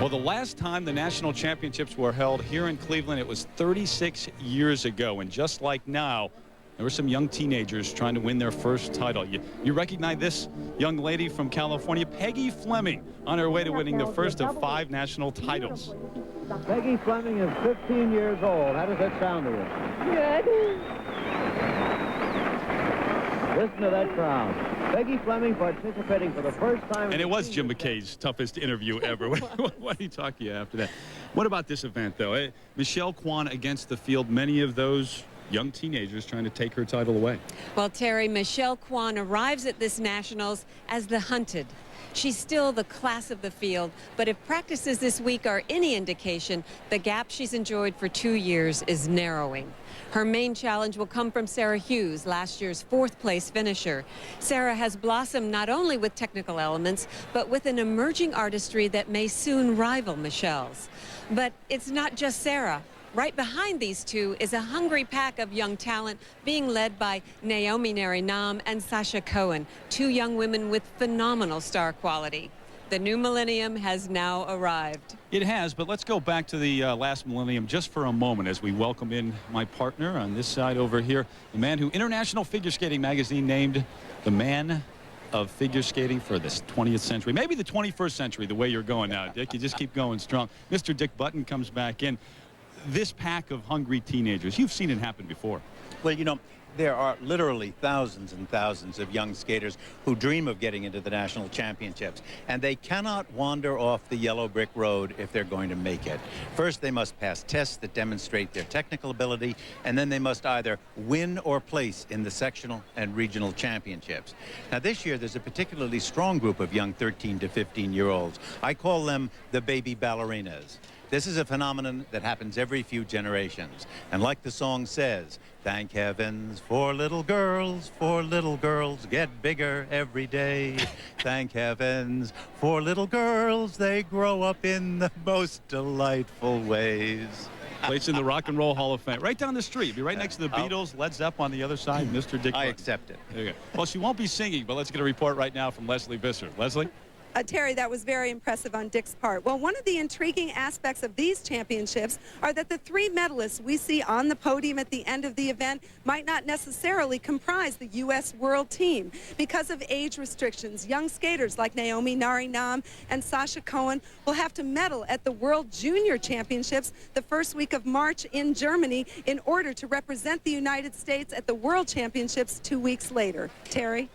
Well, the last time the national championships were held here in Cleveland, it was 36 years ago. And just like now, there were some young teenagers trying to win their first title. You recognize this young lady from California, Peggy Fleming, on her way to winning the first of 5 national titles. Peggy Fleming is 15 years old. How does that sound to you? Good. Listen to that crowd. Peggy Fleming participating for the first time. And it was Jim McKay's toughest interview ever. What do you talk to you after that? What about this event, though? Michelle Kwan against the field, many of those young teenagers trying to take her title away. Well, Terry, Michelle Kwan arrives at this Nationals as the hunted. She's still the class of the field, but if practices this week are any indication, the gap she's enjoyed for 2 years is narrowing. Her main challenge will come from Sarah Hughes, last year's 4th place finisher. Sarah has blossomed not only with technical elements, but with an emerging artistry that may soon rival Michelle's. But it's not just Sarah. Right behind these two is a hungry pack of young talent being led by Naomi Nari-Nam and Sasha Cohen, 2 young women with phenomenal star quality. The new millennium has now arrived. It has, but let's go back to the last millennium just for a moment as we welcome in my partner on this side over here, the man who International Figure Skating Magazine named the man of figure skating for this 20th century, maybe the 21st century, the way you're going now, Dick. You just keep going strong. Mr. Dick Button comes back in. This pack of hungry teenagers, you've seen it happen before. Well, you know, there are literally thousands and thousands of young skaters who dream of getting into the national championships, and they cannot wander off the yellow brick road if they're going to make it. First, they must pass tests that demonstrate their technical ability, and then they must either win or place in the sectional and regional championships. Now, this year, there's a particularly strong group of young 13 to 15-year-olds. I call them the baby ballerinas. This is a phenomenon that happens every few generations. And like the song says, thank heavens for little girls get bigger every day. Thank heavens for little girls, they grow up in the most delightful ways. Place in the Rock and Roll Hall of Fame. Right down the street. Be right next to the Beatles, Led Zeppelin on the other side, Mr. Dick. I accept it. There you go. Well, she won't be singing, but let's get a report right now from Leslie Visser. Leslie? Terry, that was very impressive on Dick's part. Well, one of the intriguing aspects of these championships are that the 3 medalists we see on the podium at the end of the event might not necessarily comprise the U.S. world team. Because of age restrictions, young skaters like Naomi Nari-Nam and Sasha Cohen will have to medal at the World Junior Championships the first week of March in Germany in order to represent the United States at the World Championships 2 weeks later. Terry?